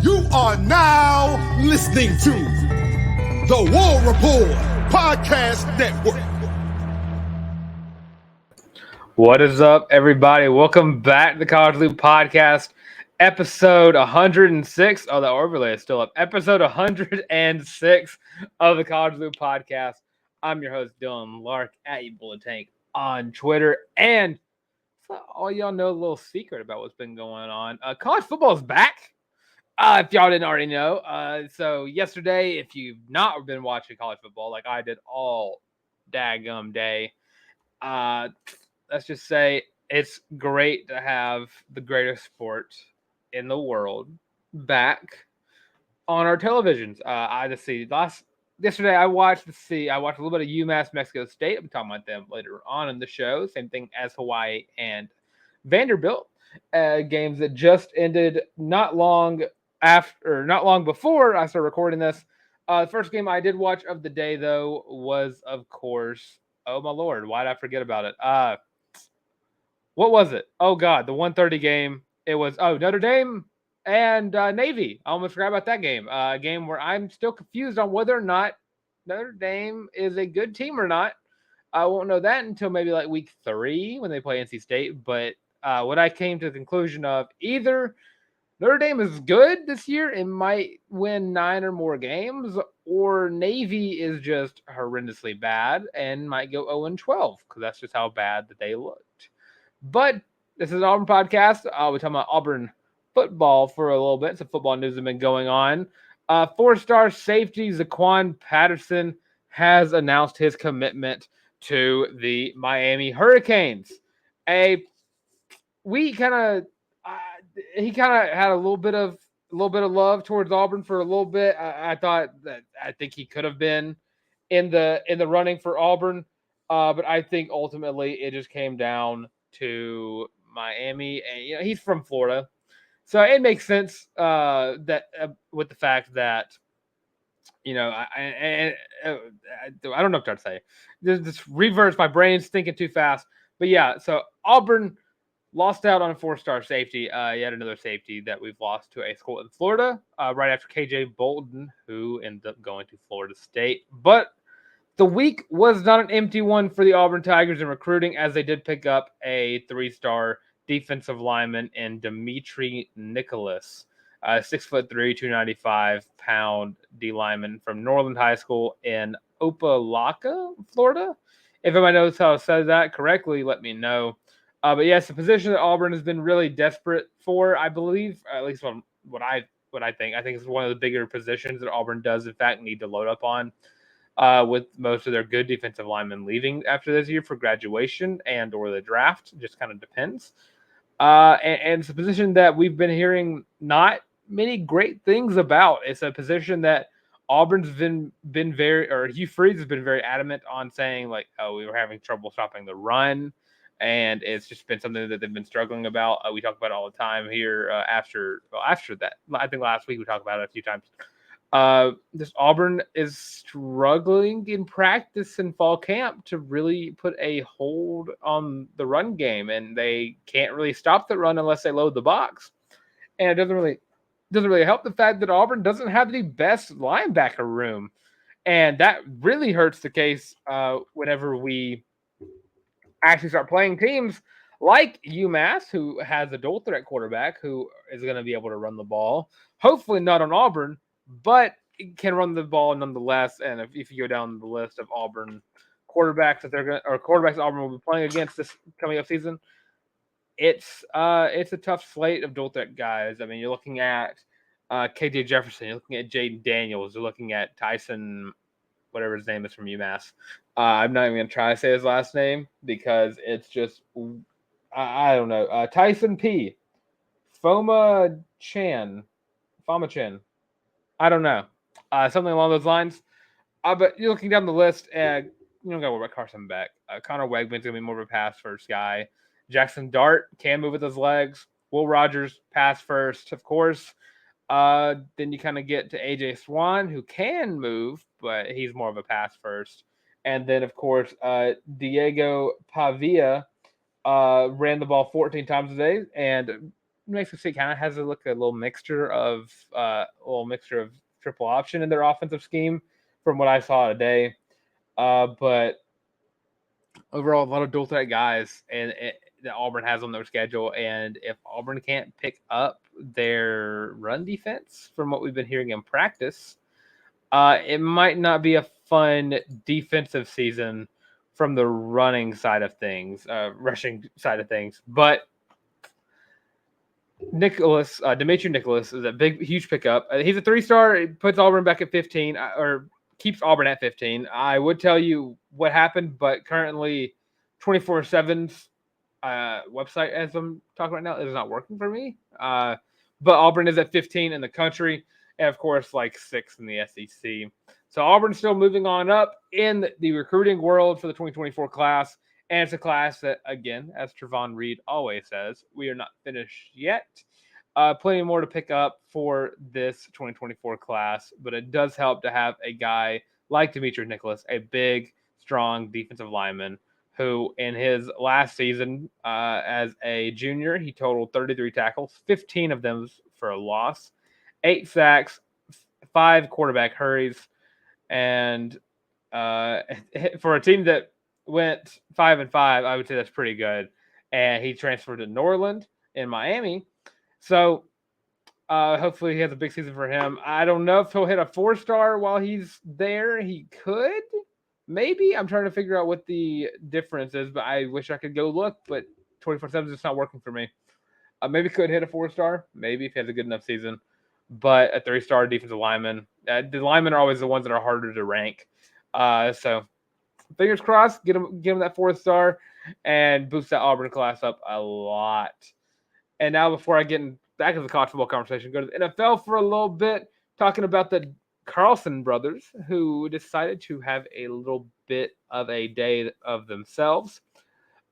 You are now listening to the War Report Podcast Network. What is up, everybody? Welcome back to the College Loop Podcast, episode 106. Oh, the overlay is still up. Episode 106 of the College Loop Podcast. I'm your host, Dylan Larck, at Bullet Tank on Twitter. And so all y'all know a little secret about what's been going on. College football is back. If y'all didn't already know. So yesterday, if you've not been watching college football like I did all daggum day, let's just say it's great to have the greatest sport in the world back on our televisions. Yesterday I watched a little bit of UMass Mexico State. I'm talking about them later on in the show. Same thing as Hawaii and Vanderbilt. Games that just ended not long before I started recording this. The first game I did watch of the day, though, was, of course, oh my Lord, why did I forget about it? What was it? Oh God, the 1:30 game. It was Notre Dame and Navy. I almost forgot about that game. A game where I'm still confused on whether or not Notre Dame is a good team or not. I won't know that until maybe like week 3 when they play NC State. But what I came to the conclusion of, either Notre Dame is good this year and might win 9 or more games, or Navy is just horrendously bad and might go 0-12 because that's just how bad that they looked. But this is an Auburn podcast. We're talking about Auburn football for a little bit. Some football news has been going on. 4-star safety Zaquan Patterson has announced his commitment to the Miami Hurricanes. He kind of had a little bit of love towards Auburn for a little bit. I think he could have been in the running for Auburn, but I think ultimately it just came down to Miami, and he's from Florida, so it makes sense that with the fact that I don't know what to say. This reverse, my brain's thinking too fast, but yeah. So Auburn lost out on a 4-star safety, yet another safety that we've lost to a school in Florida, right after KJ Bolton, who ended up going to Florida State. But the week was not an empty one for the Auburn Tigers in recruiting, as they did pick up a 3-star defensive lineman in Dimitri Nicolas, 6'3", 295-pound D lineman from Norland High School in Opelika, Florida. If anybody knows how to say that correctly, let me know. But yes, the position that Auburn has been really desperate for, I believe, at least what I think. I think it's one of the bigger positions that Auburn does, in fact, need to load up on. With most of their good defensive linemen leaving after this year for graduation and or the draft. Just kind of depends. And it's a position that we've been hearing not many great things about. It's a position that Auburn's been Hugh Freeze has been very adamant on saying, like, oh, we were having trouble stopping the run. And it's just been something that they've been struggling about. We talk about it all the time here after that. I think last week we talked about it a few times. This Auburn is struggling in practice and fall camp to really put a hold on the run game, and they can't really stop the run unless they load the box. And it doesn't really help the fact that Auburn doesn't have the best linebacker room, and that really hurts the case whenever we actually start playing teams like UMass, who has a dual threat quarterback who is going to be able to run the ball. Hopefully not on Auburn, but can run the ball nonetheless. And if you go down the list of Auburn quarterbacks quarterbacks Auburn will be playing against this coming up season, it's a tough slate of dual threat guys. I mean, you're looking at KJ Jefferson, you're looking at Jaden Daniels, you're looking at Tyson, whatever his name is from UMass. I'm not even going to try to say his last name because it's just I don't know. Tyson P. Foma Chan. I don't know. Something along those lines. But you're looking down the list, and you don't got to worry about Carson Beck. Connor Wegman's going to be more of a pass first guy. Jackson Dart can move with his legs. Will Rogers, pass first, of course. Then you kind of get to AJ Swan, who can move, but he's more of a pass first. And then, of course, Diego Pavia ran the ball 14 times a day, and Mexico State kind of has a little mixture of triple option in their offensive scheme from what I saw today. But overall, a lot of dual threat guys that Auburn has on their schedule. And if Auburn can't pick up their run defense from what we've been hearing in practice, it might not be a fun defensive season from the running side of things, rushing side of things. But Dimitri Nicholas is a huge pickup. He's a 3-star. He puts Auburn back at 15, or keeps Auburn at 15. I would tell you what happened, but currently 24/7's website, as I'm talking right now, is not working for me. But Auburn is at 15 in the country, and of course, like 6 in the SEC. So Auburn's still moving on up in the recruiting world for the 2024 class. And it's a class that, again, as Trevon Reed always says, we are not finished yet. Plenty more to pick up for this 2024 class, but it does help to have a guy like Dimitri Nicholas, a big, strong defensive lineman, who in his last season as a junior, he totaled 33 tackles, 15 of them for a loss, 8 sacks, 5 quarterback hurries, and for a team that went 5-5, I would say that's pretty good. And he transferred to Norland in Miami. So hopefully he has a big season for him. I don't know if he'll hit a 4-star while he's there. He could. Maybe. I'm trying to figure out what the difference is, but I wish I could go look. But 24/7 is just not working for me. Maybe could hit a 4-star. Maybe if he has a good enough season. But a 3-star defensive lineman. The linemen are always the ones that are harder to rank. So fingers crossed, give him that 4th star and boost that Auburn class up a lot. And now, before I get back to the college football conversation, go to the NFL for a little bit, talking about the Carlson brothers, who decided to have a little bit of a day of themselves.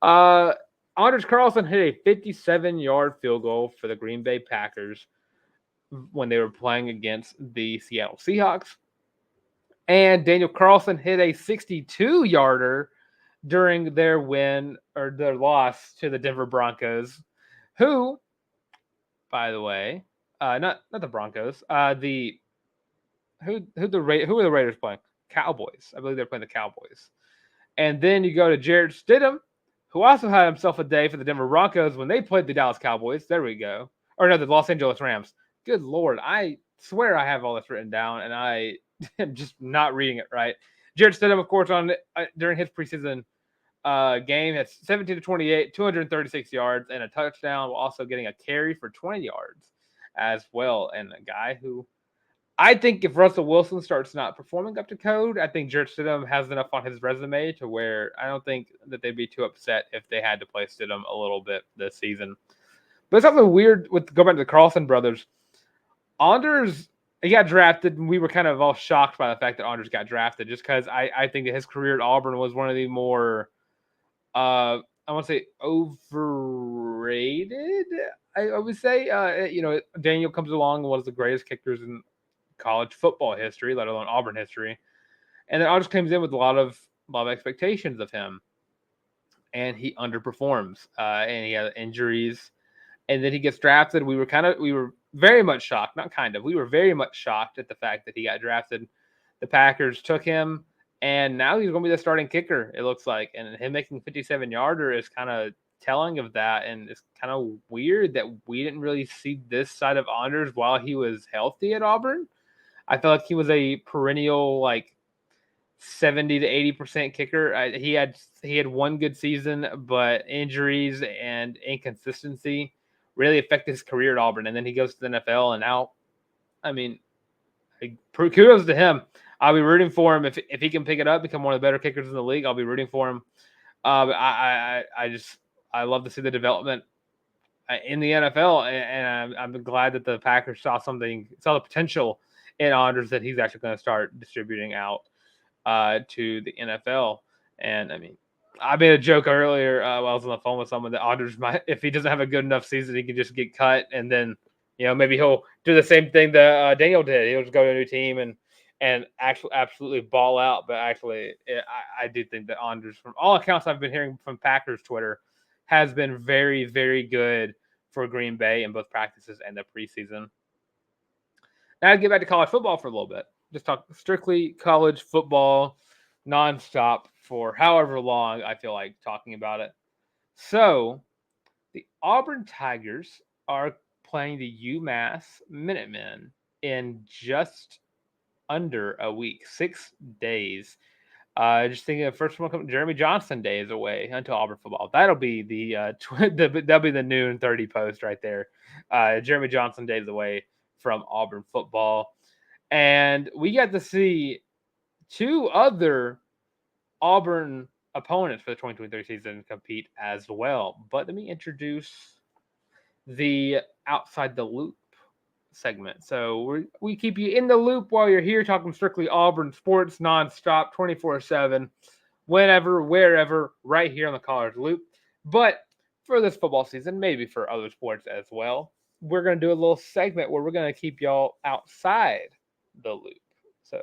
Anders Carlson hit a 57-yard field goal for the Green Bay Packers when they were playing against the Seattle Seahawks. And Daniel Carlson hit a 62-yarder during their win or their loss to the Denver Broncos, who, by the way, not the Broncos, who are the Raiders playing? Cowboys. I believe they're playing the Cowboys. And then you go to Jarrett Stidham, who also had himself a day for the Denver Broncos when they played the Dallas Cowboys. There we go. Or no, the Los Angeles Rams. Good Lord. I swear I have all this written down, and I am just not reading it right. Jarrett Stidham, of course, during his preseason game, had 17-28, 236 yards, and a touchdown, while also getting a carry for 20 yards as well. And a guy who, I think if Russell Wilson starts not performing up to code, I think Jarrett Stidham has enough on his resume to where I don't think that they'd be too upset if they had to play Stidham a little bit this season. But something weird with go back to the Carlson brothers. Anders, he got drafted, and we were kind of all shocked by the fact that Anders got drafted, just because I think that his career at Auburn was one of the more, I want to say, overrated. I would say, Daniel comes along, one of the greatest kickers in college football history, let alone Auburn history, and then Anders comes in with a lot of expectations of him, and he underperforms, and he has injuries, and then he gets drafted. We were very much shocked, we were very much shocked at the fact that he got drafted. The Packers took him, and now he's going to be the starting kicker, it looks like. And him making 57-yarder is kind of telling of that, and it's kind of weird that we didn't really see this side of Anders while he was healthy at Auburn. I felt like he was a perennial, 70 to 80% kicker. He had one good season, but injuries and inconsistency really affected his career at Auburn. And then he goes to the NFL, and now, kudos to him. I'll be rooting for him if he can pick it up, become one of the better kickers in the league. I'll be rooting for him. But I love to see the development in the NFL, and I'm glad that the Packers saw the potential in Anders that he's actually going to start distributing out to the NFL. And I made a joke earlier while I was on the phone with someone that Anders might, if he doesn't have a good enough season, he can just get cut, and then maybe he'll do the same thing that Daniel did. He'll just go to a new team and actually absolutely ball out. But actually, I do think that Anders, from all accounts I've been hearing from Packers Twitter, has been very, very good for Green Bay in both practices and the preseason. Now I'd get back to college football for a little bit. Just talk strictly college football nonstop for however long I feel like talking about it. So the Auburn Tigers are playing the UMass Minutemen in just under a week, 6 days. Just thinking of first one, Jeremy Johnson Day is away until Auburn football. That'll be that'll be the noon 30 post right there. Jeremy Johnson Day is away from Auburn football, and we got to see 2 other Auburn opponents for the 2023 season compete as well. But let me introduce the Outside the Loop segment. So we keep you in the loop while you're here talking strictly Auburn sports nonstop, 24/7, whenever, wherever, right here on the College Loop. But for this football season, maybe for other sports as well, we're going to do a little segment where we're going to keep y'all outside the loop. So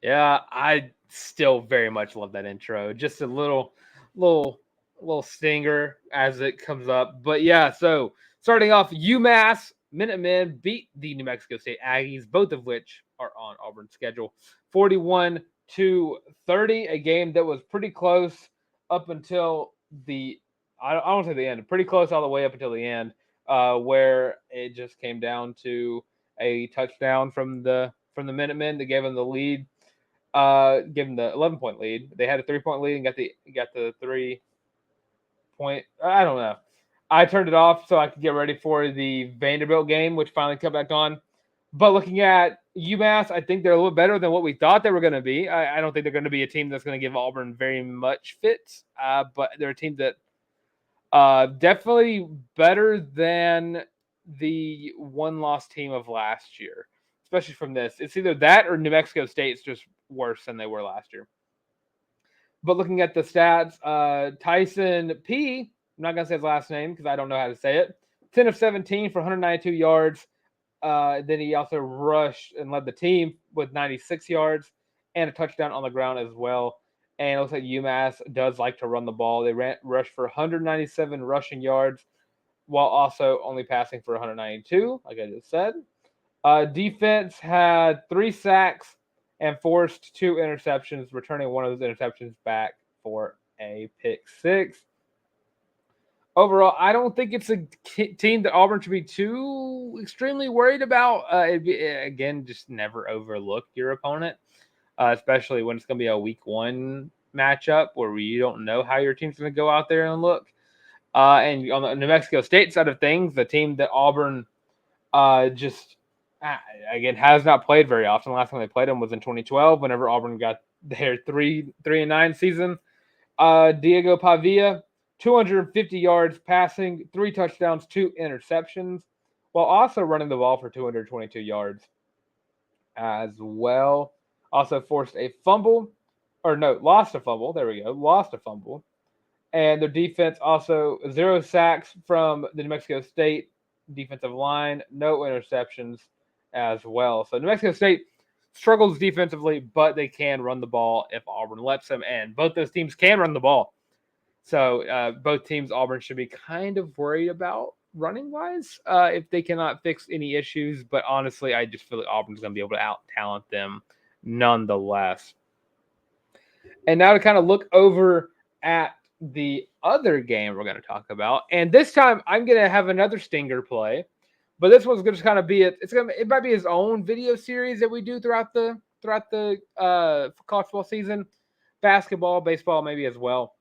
yeah, I still very much love that intro. Just a little stinger as it comes up. But yeah, so starting off, UMass Minutemen beat the New Mexico State Aggies, both of which are on Auburn's schedule, 41-30, a game that was pretty close up until I won't say the end, pretty close all the way up until the end, where it just came down to a touchdown from the Minutemen that gave them the lead. Give them the 11-point lead. They had a 3-point lead and got the 3-point. I don't know. I turned it off so I could get ready for the Vanderbilt game, which finally come back on. But looking at UMass, I think they're a little better than what we thought they were going to be. I don't think they're going to be a team that's going to give Auburn very much fits, but they're a team that definitely better than the one-loss team of last year, especially from this. It's either that or New Mexico State's just worse than they were last year. But looking at the stats, Tyson P., I'm not going to say his last name because I don't know how to say it, 10 of 17 for 192 yards. Then he also rushed and led the team with 96 yards and a touchdown on the ground as well. And it looks like UMass does like to run the ball. They rushed for 197 rushing yards while also only passing for 192, like I just said. Defense had 3 sacks and forced 2 interceptions, returning one of those interceptions back for a pick 6. Overall, I don't think it's a team that Auburn should be too extremely worried about. Again, just never overlook your opponent, especially when it's going to be a week 1 matchup where you don't know how your team's going to go out there and look. And on the New Mexico State side of things, the team that Auburn again has not played very often. The last time they played them was in 2012, whenever Auburn got their 3-9 season. Diego Pavia, 250 yards passing, 3 touchdowns, 2 interceptions, while also running the ball for 222 yards as well. Also lost a fumble. There we go. Lost a fumble. And their defense also 0 sacks from the New Mexico State defensive line, no interceptions as well. So New Mexico State struggles defensively, but they can run the ball if Auburn lets them. And both those teams can run the ball. So both teams Auburn should be kind of worried about running-wise if they cannot fix any issues. But honestly, I just feel like Auburn's going to be able to out-talent them nonetheless. And now to kind of look over at the other game we're going to talk about. And this time I'm going to have another stinger play. But this one's going to kind of be it might be his own video series that we do throughout the college football season. Basketball, baseball maybe as well.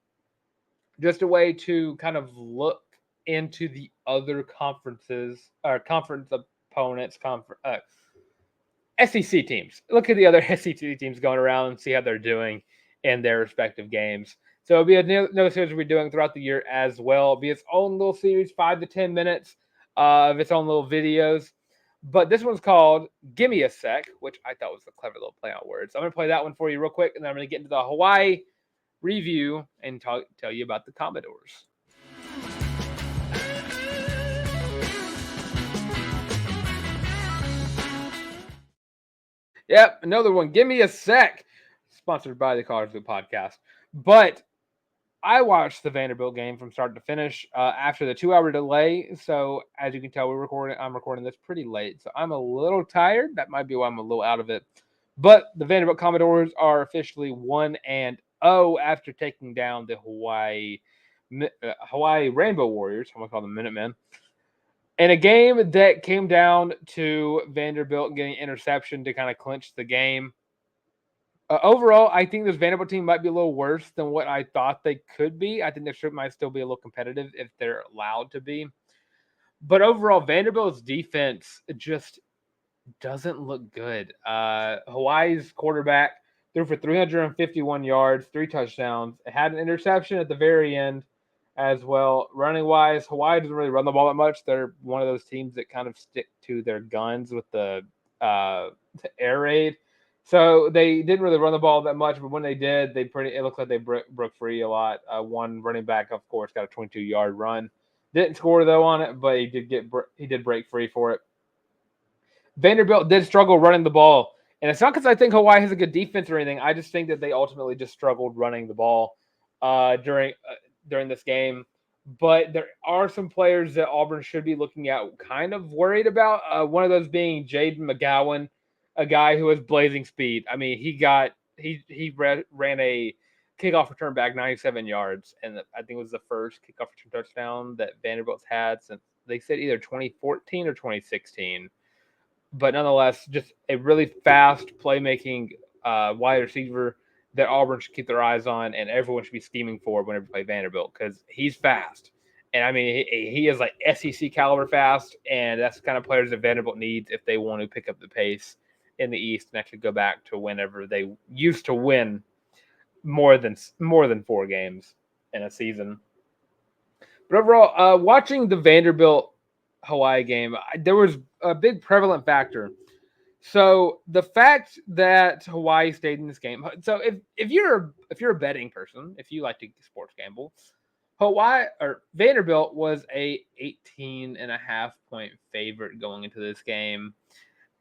Just a way to kind of look into the other conferences or conference opponents, SEC teams. Look at the other SEC teams going around and see how they're doing in their respective games. So it'll be another series we'll be doing throughout the year as well. It'll be its own little series, 5 to 10 minutes of its own little videos. But this one's called Gimme a Sec, which I thought was a clever little play on words. So I'm going to play that one for you real quick, and then I'm going to get into the Hawaii review and tell you about the Commodores. Yep, another one. Give me a sec. sponsored by the College Loop podcast. But I watched the Vanderbilt game from start to finish after the 2-hour delay. So as you can tell, I'm recording this pretty late. So I'm a little tired. That might be why I'm a little out of it. But the Vanderbilt Commodores are officially 1-0 after taking down the Hawaii Rainbow Warriors. I'm going to call them Minutemen. In a game that came down to Vanderbilt getting interception to kind of clinch the game. Overall, I think this Vanderbilt team might be a little worse than what I thought they could be. I think they might still be a little competitive if they're allowed to be. But overall, Vanderbilt's defense just doesn't look good. Hawaii's quarterback threw for 351 yards, 3 touchdowns. It had an interception at the very end as well. Running wise, Hawaii doesn't really run the ball that much. They're one of those teams that kind of stick to their guns with the air raid. So they didn't really run the ball that much, but when they did, it looked like they broke free a lot. One running back, of course, got a 22-yard run. Didn't score though on it, but he did break free for it. Vanderbilt did struggle running the ball, and it's not because I think Hawaii has a good defense or anything. I just think that they ultimately just struggled running the ball during this game. But there are some players that Auburn should be looking at, kind of worried about. One of those being Jaden McGowan, a guy who has blazing speed. I mean, he ran a kickoff return back 97 yards, and I think it was the first kickoff return touchdown that Vanderbilt's had since they said either 2014 or 2016. But nonetheless, just a really fast playmaking wide receiver that Auburn should keep their eyes on, and everyone should be scheming for whenever they play Vanderbilt because he's fast. And I mean, he is like SEC caliber fast, and that's the kind of players that Vanderbilt needs if they want to pick up the pace in the East and actually go back to whenever they used to win more than 4 games in a season. But overall, watching the Vanderbilt Hawaii game, there was a big prevalent factor. So the fact that Hawaii stayed in this game. So if you're a betting person, if you like to sports gamble, Vanderbilt was a 18.5 point favorite going into this game,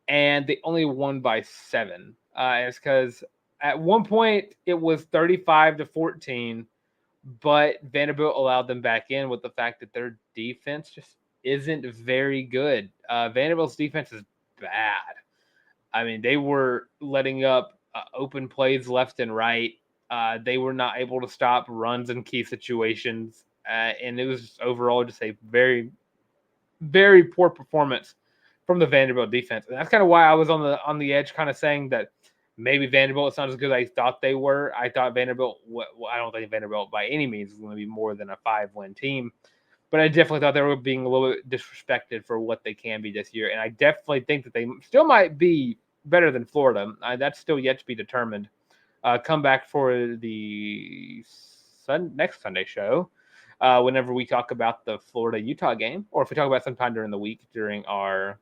and they only won by 7. It's because at one point it was 35-14, but Vanderbilt allowed them back in with the fact that their defense just isn't very good. Vanderbilt's defense is bad. I mean, they were letting up open plays left and right. They were not able to stop runs in key situations. And it was overall just a very, very poor performance from the Vanderbilt defense. And that's kind of why I was on the edge kind of saying that maybe Vanderbilt is not as good as I thought they were. I thought Vanderbilt, I don't think Vanderbilt by any means is going to be more than a 5-win team. But I definitely thought they were being a little bit disrespected for what they can be this year. And I definitely think that they still might be better than Florida. That's still yet to be determined. Come back for the next Sunday show whenever we talk about the Florida-Utah game, or if we talk about sometime during the week during our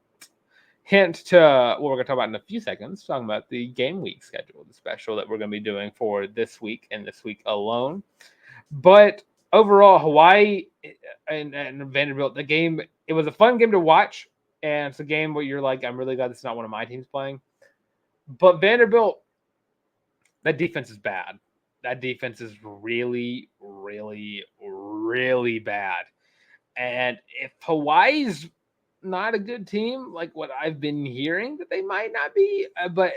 hint to what we're going to talk about in a few seconds, talking about the game week schedule, the special that we're going to be doing for this week and this week alone. But overall, Hawaii and Vanderbilt, the game, it was a fun game to watch. And it's a game where you're like, I'm really glad this is not one of my teams playing. But Vanderbilt, that defense is bad. That defense is really, really, really bad. And if Hawaii's not a good team, like what I've been hearing that they might not be, but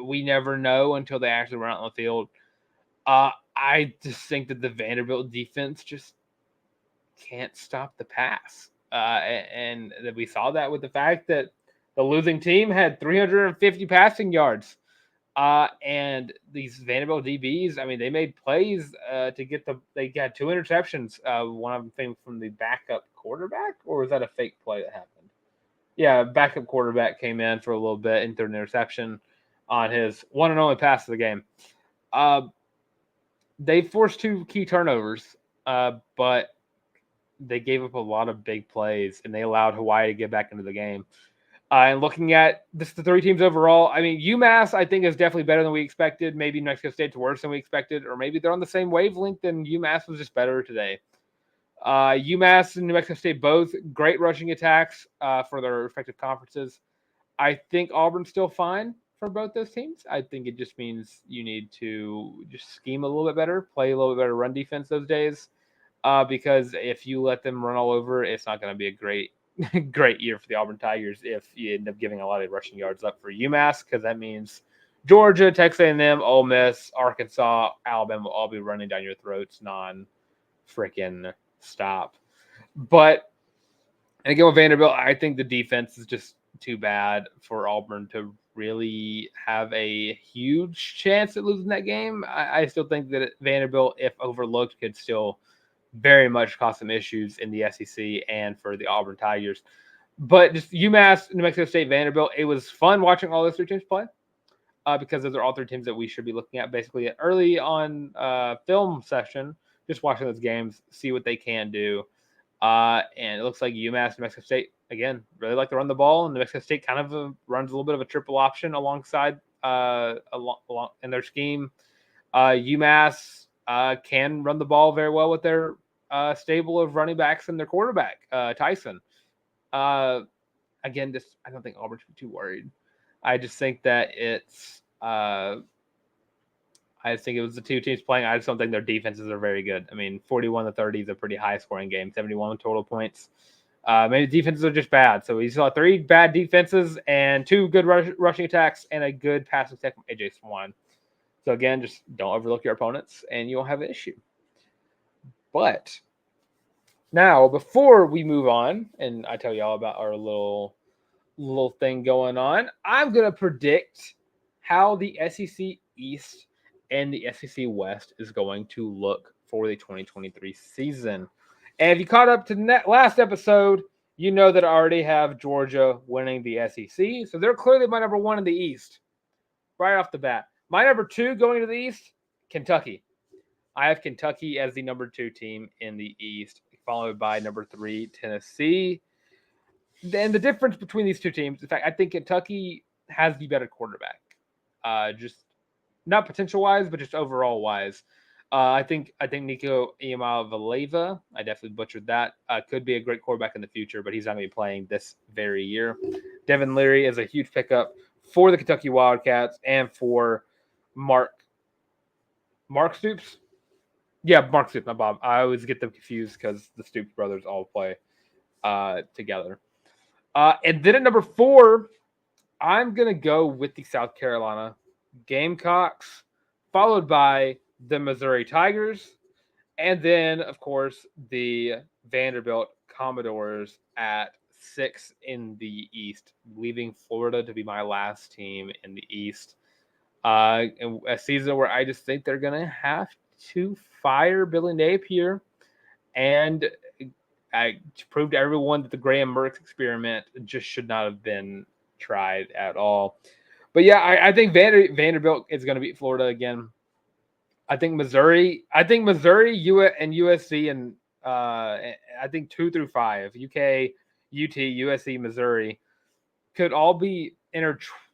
we never know until they actually run out on the field. I just think that the Vanderbilt defense just can't stop the pass. And that we saw that with the fact that the losing team had 350 passing yards. And these Vanderbilt DBs, I mean, they made plays to get they got 2 interceptions. One of them came from the backup quarterback, or was that a fake play that happened? Yeah, backup quarterback came in for a little bit and threw an interception on his one and only pass of the game. They forced 2 key turnovers, but they gave up a lot of big plays, and they allowed Hawaii to get back into the game. And looking at the 3 teams overall, I mean, UMass, I think, is definitely better than we expected. Maybe New Mexico State's worse than we expected, or maybe they're on the same wavelength and UMass was just better today. UMass and New Mexico State, both great rushing attacks for their respective conferences. I think Auburn's still fine. for both those teams. I think it just means you need to just scheme a little bit better, play a little bit better run defense those days. Because if you let them run all over, it's not going to be a great year for the Auburn Tigers if you end up giving a lot of rushing yards up for UMass, because that means Georgia, Texas A&M, Ole Miss, Arkansas, Alabama will all be running down your throats non-freaking stop. But and again with Vanderbilt, I think the defense is just too bad for Auburn to really have a huge chance at losing that game. I still think that Vanderbilt, if overlooked, could still very much cause some issues in the SEC and for the Auburn Tigers. But just UMass, New Mexico State, Vanderbilt, it was fun watching all those three teams play because those are all three teams that we should be looking at basically early on film session, just watching those games, see what they can do. And it looks like UMass, New Mexico State, again, really like to run the ball. And New Mexico State kind of runs a little bit of a triple option alongside along in their scheme. UMass can run the ball very well with their stable of running backs and their quarterback, Tyson. Again, just I don't think Auburn should be too worried. I just think that it's I just think it was the two teams playing. I just don't think their defenses are very good. I mean, 41-30 is a pretty high scoring game, 71 total points. Maybe defenses are just bad. So we saw three bad defenses and two good rushing attacks and a good passing attack from AJ Swan. So again, just don't overlook your opponents and you'll have an issue. But now, before we move on, and I tell y'all about our little thing going on, I'm going to predict how the SEC East and the SEC West is going to look for the 2023 season. And if you caught up to last episode, you know that I already have Georgia winning the SEC. So they're clearly my number one in the East right off the bat. My number two going to the East, Kentucky. I have Kentucky as the number two team in the East, followed by number three, Tennessee. Then the difference between these two teams, in fact, I think Kentucky has the better quarterback. Just not potential-wise, but just overall-wise. I think Nico Iamaleava, I definitely butchered that, could be a great quarterback in the future, but he's not going to be playing this very year. Devin Leary is a huge pickup for the Kentucky Wildcats and for Mark Stoops. Yeah, Mark Stoops, not Bob. I always get them confused because the Stoops brothers all play together. And then at number 4, I'm going to go with the South Carolina Gamecocks, followed by the Missouri Tigers, and then, of course, the Vanderbilt Commodores at 6 in the East, leaving Florida to be my last team in the East. And a season where I just think they're going to have to fire Billy Napier and I proved to everyone that the Graham Mertz experiment just should not have been tried at all. But yeah, I think Vanderbilt is going to beat Florida again. I think Missouri, and USC, and I think 2 through 5, UK, UT, USC, Missouri, could all be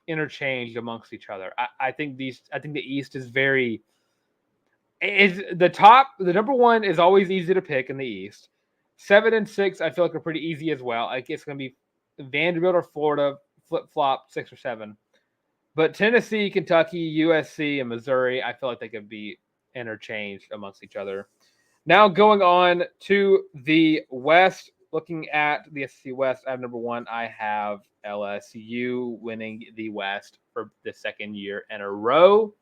interchanged amongst each other. I think the East is very. Is the number one is always easy to pick in the East. 7 and 6, I feel like are pretty easy as well. I guess it's going to be Vanderbilt or Florida, flip-flop 6 or 7. But Tennessee, Kentucky, USC, and Missouri, I feel like they could be interchanged amongst each other. Now going on to the West, looking at the SEC West, I have number 1. I have LSU winning the West for the second year in a row,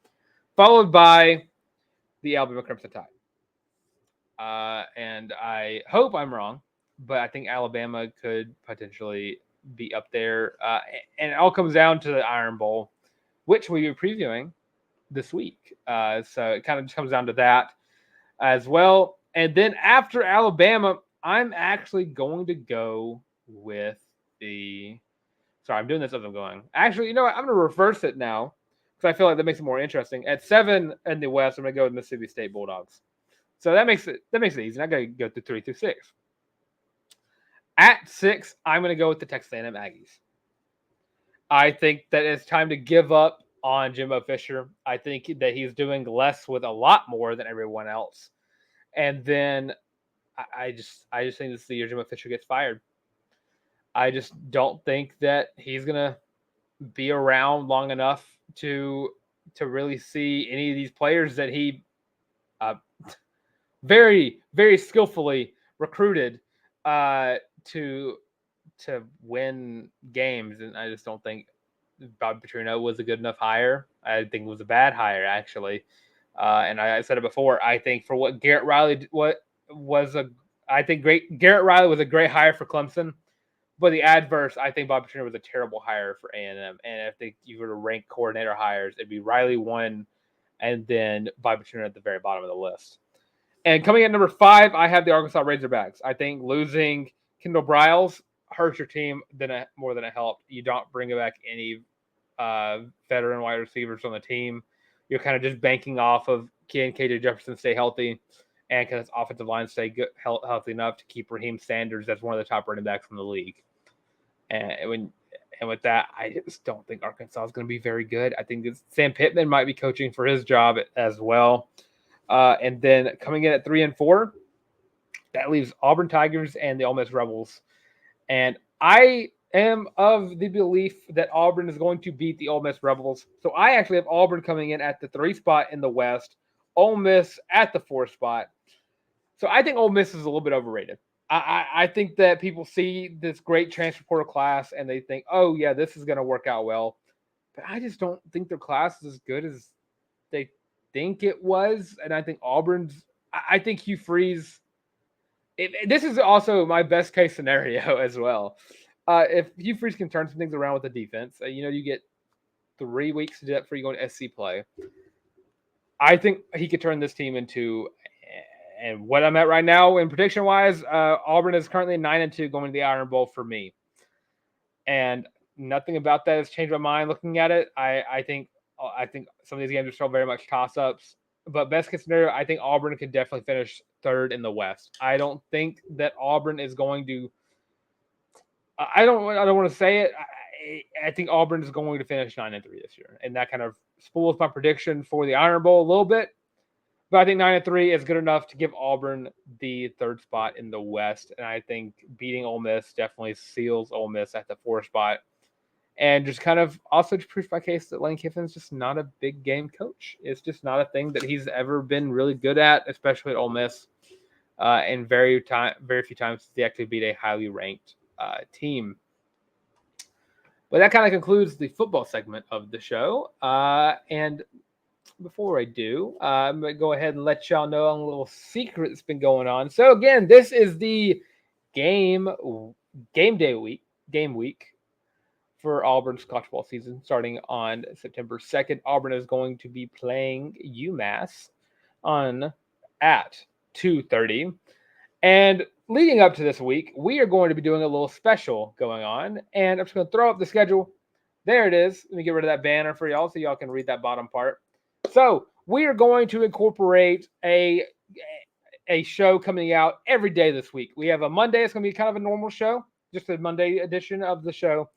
followed by the Alabama Crimson Tide. And I hope I'm wrong, but I think Alabama could potentially be up there. And it all comes down to the Iron Bowl, which we'll be previewing this week. So it kind of just comes down to that as well. And then after Alabama, I'm actually going to go with the – sorry, I'm doing this as I'm going. Actually, you know what? I'm going to reverse it now because I feel like that makes it more interesting. At 7 in the West, I'm going to go with Mississippi State Bulldogs. So that makes it easy. I got to go through 3 through 6. At 6, I'm going to go with the Texas A&M Aggies. I think that it's time to give up on Jimbo Fisher. I think that he's doing less with a lot more than everyone else. And then I just think this is the year Jimbo Fisher gets fired. I just don't think that he's going to be around long enough to really see any of these players that he very, very skillfully recruited to win games. And I just don't think Bob Petrino was a good enough hire. I think it was a bad hire, actually. And I said it before. I think for what Garrett Riley Garrett Riley was a great hire for Clemson. But the adverse, I think Bob Petrino was a terrible hire for A&M. And if you were to rank coordinator hires, it'd be Riley 1, and then Bob Petrino at the very bottom of the list. And coming at number 5, I have the Arkansas Razorbacks. I think losing Kendall Briles hurts your team more than it helped. You don't bring back any veteran wide receivers on the team. You're kind of just banking off of can KJ Jefferson stay healthy, and can his offensive line stay healthy enough to keep Raheem Sanders as one of the top running backs in the league. And with that, I just don't think Arkansas is going to be very good. I think Sam Pittman might be coaching for his job as well. And then coming in at 3 and 4, that leaves Auburn Tigers and the Ole Miss Rebels. And I am of the belief that Auburn is going to beat the Ole Miss Rebels. So I actually have Auburn coming in at the 3 spot in the West, Ole Miss at the 4 spot. So I think Ole Miss is a little bit overrated. I think that people see this great transfer portal class and they think, oh, yeah, this is going to work out well. But I just don't think their class is as good as they think it was. And I think I think Hugh Freeze, this is also my best case scenario as well. If Hugh Freeze can turn some things around with the defense, you get 3 weeks to do that before you go into SC play. I think he could turn this team into, and what I'm at right now in prediction wise, Auburn is currently 9-2 going to the Iron Bowl for me. And nothing about that has changed my mind looking at it. I think some of these games are still very much toss-ups. But best case scenario, I think Auburn could definitely finish 3rd in the West. I don't think that Auburn is going to. I don't want to say it. I think Auburn is going to finish 9-3 this year, and that kind of spoils my prediction for the Iron Bowl a little bit. But I think 9-3 is good enough to give Auburn the 3rd spot in the West, and I think beating Ole Miss definitely seals Ole Miss at the 4th spot. And just kind of also to prove my case that Lane Kiffin's just not a big game coach. It's just not a thing that he's ever been really good at, especially at Ole Miss. And very few times he actually beat a highly ranked team. But that kind of concludes the football segment of the show. And before I do, I'm going to go ahead and let y'all know a little secret that's been going on. So again, this is the game week for Auburn's college football season starting on September 2nd. Auburn is going to be playing UMass at 2:30. And leading up to this week, we are going to be doing a little special going on. And I'm just going to throw up the schedule. There it is. Let me get rid of that banner for y'all so y'all can read that bottom part. So we are going to incorporate a show coming out every day this week. We have a Monday. It's going to be kind of a normal show, just a Monday edition of the show.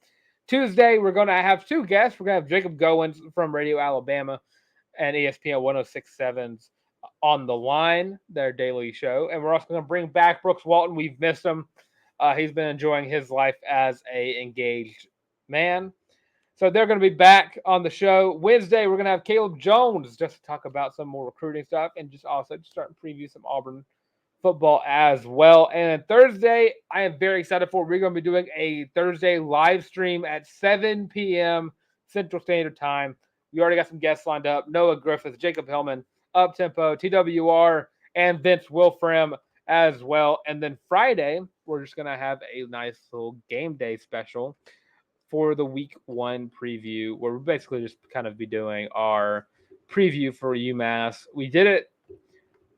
Tuesday, we're going to have 2 guests. We're going to have Jacob Goins from Radio Alabama and ESPN 106.7's On the Line, their daily show. And we're also going to bring back Brooks Walton. We've missed him. He's been enjoying his life as a engaged man. So they're going to be back on the show. Wednesday, we're going to have Caleb Jones just to talk about some more recruiting stuff and just also start to preview some Auburn football as well. And Thursday, I am very excited for. We're going to be doing a Thursday live stream at 7 p.m. Central Standard Time. We already got some guests lined up. Noah Griffith, Jacob Hillman, Uptempo, TWR, and Vince Wilfram as well. And then Friday, we're just going to have a nice little game day special for the week 1 preview, where we'll basically just kind of be doing our preview for UMass. We did it.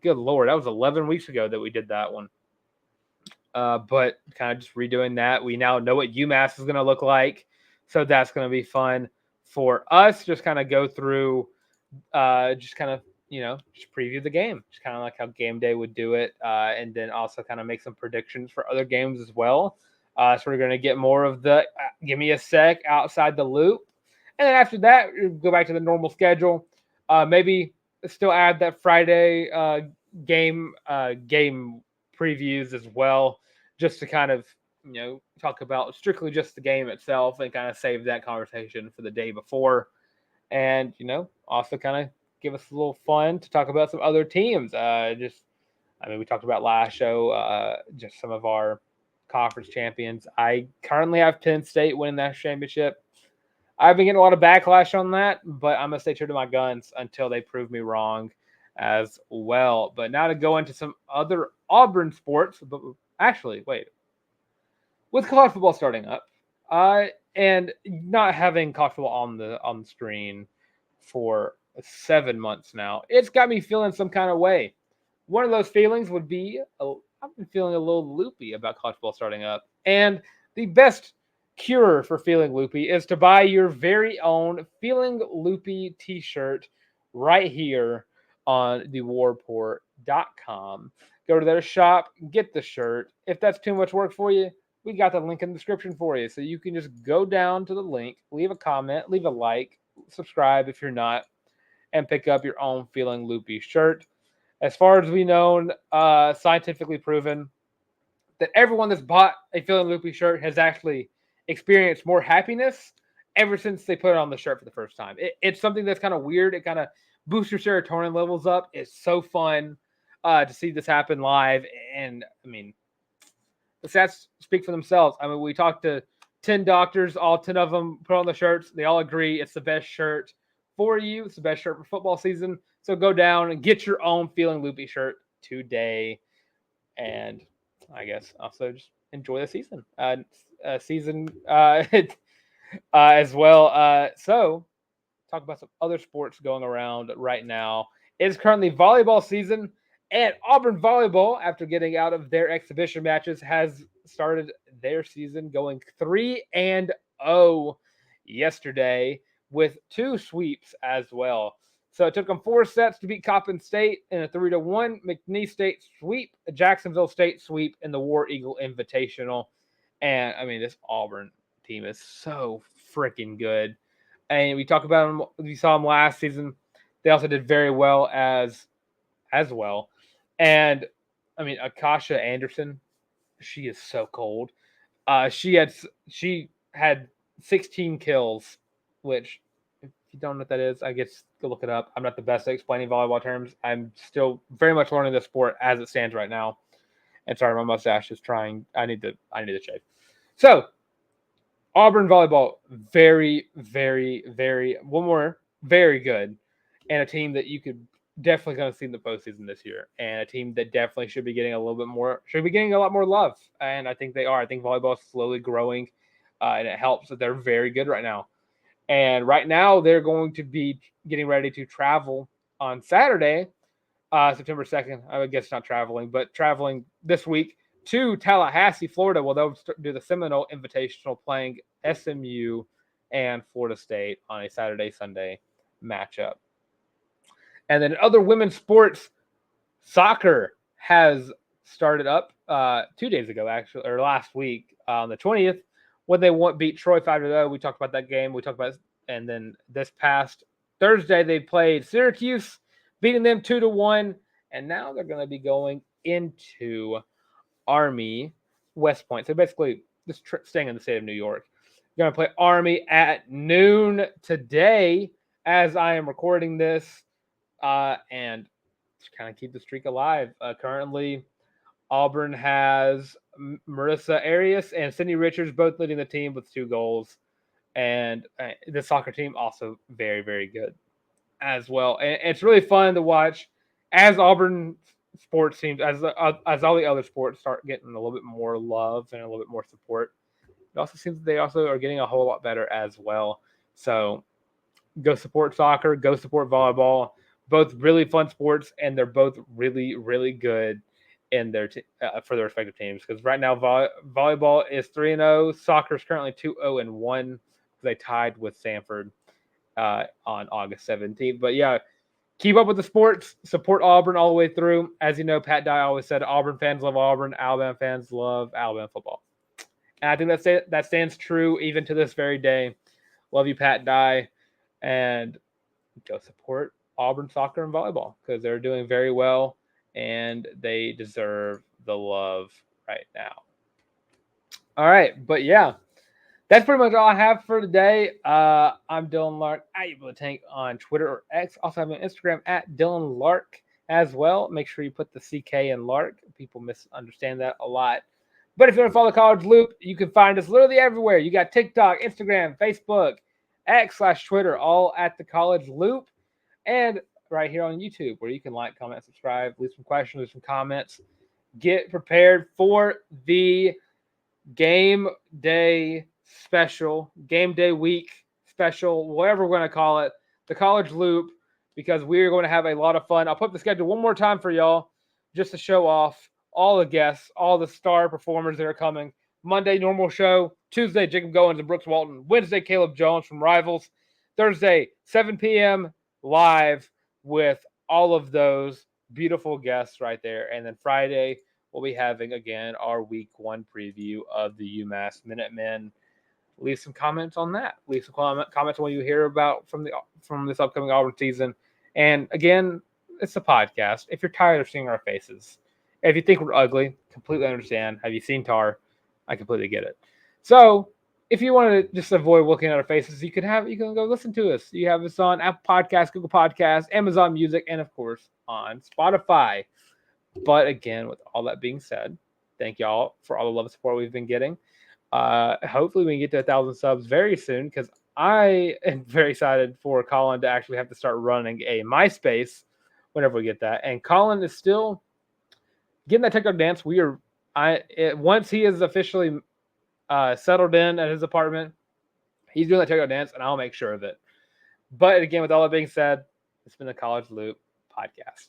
Good Lord, that was 11 weeks ago that we did that one. But kind of just redoing that. We now know what UMass is going to look like. So that's going to be fun for us. Just kind of go through, just preview the game. Just kind of like how game day would do it. And then also kind of make some predictions for other games as well. So we're going to get more of the give me a sec outside the loop. And then after that, we'll go back to the normal schedule. Maybe still add that Friday game previews as well, just to kind of talk about strictly just the game itself and kind of save that conversation for the day before. And, also kind of give us a little fun to talk about some other teams. We talked about last show, just some of our conference champions. I currently have Penn State winning that championship. I've been getting a lot of backlash on that, but I'm going to stay true to my guns until they prove me wrong as well. But now to go into some other Auburn sports. But actually, wait. With college football starting up, and not having college football on the screen for 7 months now, it's got me feeling some kind of way. One of those feelings would be I've been feeling a little loopy about college football starting up, and the best cure for feeling loopy is to buy your very own Feeling Loopy t-shirt right here on thewarreport.com. Go to their shop, get the shirt. If that's too much work for you, we got the link in the description for you. So you can just go down to the link, leave a comment, leave a like, subscribe if you're not, and pick up your own Feeling Loopy shirt. As far as we know, scientifically proven that everyone that's bought a Feeling Loopy shirt has actually experienced more happiness ever since they put it on the shirt for the first time. It's something that's kind of weird. It kind of boosts your serotonin levels up. It's so fun to see this happen live. And, the stats speak for themselves. We talked to 10 doctors, all 10 of them put on the shirts. They all agree it's the best shirt for you. It's the best shirt for football season. So go down and get your own Feeling Loopy shirt today. And I guess also just enjoy the season. As well. So talk about some other sports going around right now. It is currently volleyball season, and Auburn Volleyball, after getting out of their exhibition matches, has started their season going 3-0 yesterday with 2 sweeps as well. So it took them 4 sets to beat Coppin State in a 3-1 McNeese State sweep, a Jacksonville State sweep, in the War Eagle Invitational. And this Auburn team is so freaking good. And we talked about them. We saw them last season. They also did very well as well. And Akasha Anderson, she is so cold. She had 16 kills, which, if you don't know what that is, I guess go look it up. I'm not the best at explaining volleyball terms. I'm still very much learning the sport as it stands right now. And sorry, my mustache is trying. I need to shave. So Auburn Volleyball, very, very, very, very good, and a team that you could definitely going to see in the postseason this year, and a team that definitely should be getting a lot more love, and I think they are. I think volleyball is slowly growing, and it helps that they're very good right now. And right now they're going to be getting ready to travel on Saturday, September 2nd. I guess not traveling, but traveling this week to Tallahassee, Florida. Well, they'll do the Seminole Invitational, playing SMU and Florida State on a Saturday-Sunday matchup. And then other women's sports, soccer has started up 2 days ago, actually, or last week on the 20th, when they beat Troy 5-0. We talked about that game. And then this past Thursday, they played Syracuse, beating them 2-1. And now they're going to be going into Army West Point. So basically, just staying in the state of New York. You're going to play Army at noon today as I am recording this. And to kind of keep the streak alive. Currently, Auburn has Marissa Arias and Sydney Richards both leading the team with 2 goals. And the soccer team also very, very good as well. And it's really fun to watch as Auburn sports teams, as all the other sports start getting a little bit more love and a little bit more support. It also seems that they also are getting a whole lot better as well. So go support soccer, go support volleyball. Both really fun sports, and they're both really, really good in their for their respective teams. Because right now, volleyball is 3-0. Soccer is currently 2-0-1. They tied with Sanford on August 17th. But yeah, keep up with the sports. Support Auburn all the way through. As you know, Pat Dye always said, Auburn fans love Auburn. Alabama fans love Alabama football. And I think that stands true even to this very day. Love you, Pat Dye. And go support Auburn soccer and volleyball, because they're doing very well and they deserve the love right now. All right, but yeah, that's pretty much all I have for today. I'm Dylan Larck at Tank on Twitter or X. Also have an Instagram at Dylan Larck as well. Make sure you put the CK in Lark. People misunderstand that a lot. But if you want to follow College Loop, you can find us literally everywhere. You got TikTok, Instagram, Facebook, X/Twitter, all at the College Loop. And right here on YouTube, where you can like, comment, subscribe, leave some questions, leave some comments. Get prepared for the game day special, game day week special, whatever we're going to call it, the College Loop, because we're going to have a lot of fun. I'll put the schedule one more time for y'all just to show off all the guests, all the star performers that are coming. Monday, normal show. Tuesday, Jacob Goins and Brooks Walton. Wednesday, Caleb Jones from Rivals. Thursday, 7 p.m. live with all of those beautiful guests right there. And then Friday, we'll be having, again, our week one preview of the UMass Minutemen. Leave some comments on that. Leave some comments on what you hear about from this upcoming Auburn season. And again, it's a podcast. If you're tired of seeing our faces, if you think we're ugly, completely understand. Have you seen Tar? I completely get it. So if you want to just avoid looking at our faces, you can go listen to us. You have us on Apple Podcasts, Google Podcasts, Amazon Music, and of course on Spotify. But again, with all that being said, thank y'all for all the love and support we've been getting. Hopefully we can get to 1,000 subs very soon, because I am very excited for Colin to actually have to start running a MySpace whenever we get that. And Colin is still getting that TikTok dance. Once he is officially settled in at his apartment, he's doing that TikTok dance, and I'll make sure of it. But again, with all that being said, it's been the College Loop podcast.